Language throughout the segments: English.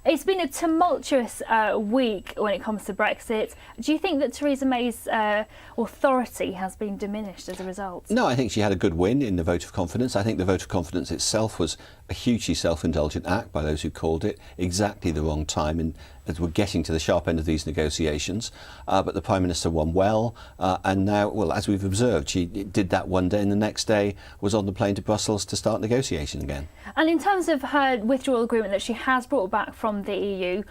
It's been a tumultuous week when it comes to Brexit. Do you think that Theresa May's authority has been diminished as a result? No, I think she had a good win in the vote of confidence. I think the vote of confidence itself was a hugely self-indulgent act by those who called it exactly the wrong time, and as we're getting to the sharp end of these negotiations. But the Prime Minister won well, and now, well, as we've observed, she did that one day and the next day was on the plane to Brussels to start negotiating again. And in terms of her withdrawal agreement that she has brought back from the EU,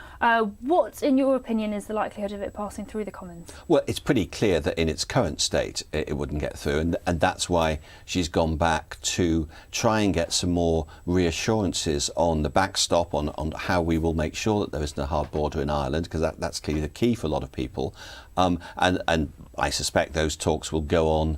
what, in your opinion, is the likelihood of it passing through the Commons? Well, it's pretty clear that in its current state it wouldn't get through, and that's why she's gone back to try and get some more reassurances on the backstop, on how we will make sure that there isn't a hard border in Ireland, because that's clearly the key for a lot of people. And I suspect those talks will go on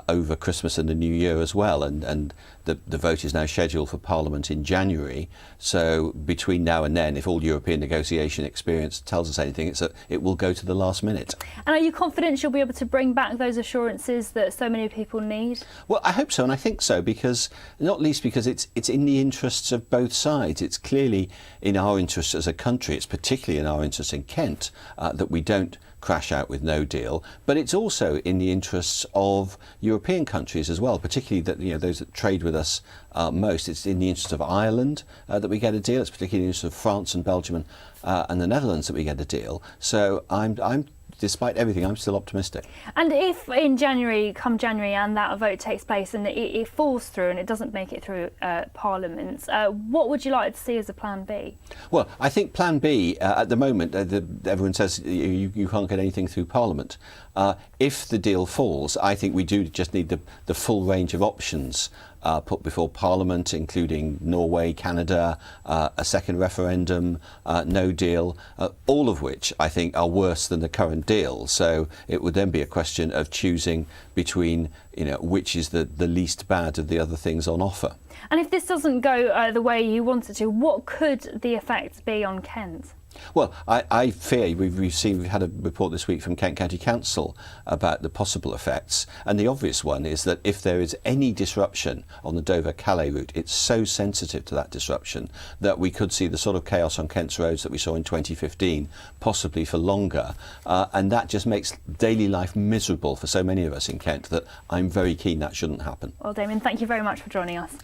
over Christmas and the New Year as well, and the vote is now scheduled for Parliament in January. So between now and then, if all European negotiation experience tells us anything, it's that it will go to the last minute. And are you confident she'll be able to bring back those assurances that so many people need? Well, I hope so, and I think so, because not least because it's in the interests of both sides. It's clearly in our interests as a country. It's particularly in our interests in Kent that we don't crash out with no deal, but it's also in the interests of European countries as well, particularly that those that trade with us most. It's in the interest of Ireland that we get a deal. It's particularly in the interest of France and Belgium and the Netherlands that we get a deal. So I'm despite everything, I'm still optimistic. And if in January, come January, and that vote takes place and it falls through and it doesn't make it through Parliament, what would you like to see as a plan B? Well, I think plan B, at the moment, everyone says you can't get anything through Parliament. If the deal falls, I think we do just need the full range of options put before Parliament, including Norway, Canada, a second referendum, no deal, all of which I think are worse than the current deal. So it would then be a question of choosing between which is the least bad of the other things on offer. And if this doesn't go the way you want it to, what could the effect be on Kent? Well, I fear we've had a report this week from Kent County Council about the possible effects, and the obvious one is that if there is any disruption on the Dover-Calais route, it's so sensitive to that disruption that we could see the sort of chaos on Kent's roads that we saw in 2015, possibly for longer, and that just makes daily life miserable for so many of us in Kent that I'm very keen that shouldn't happen. Well, Damian, thank you very much for joining us.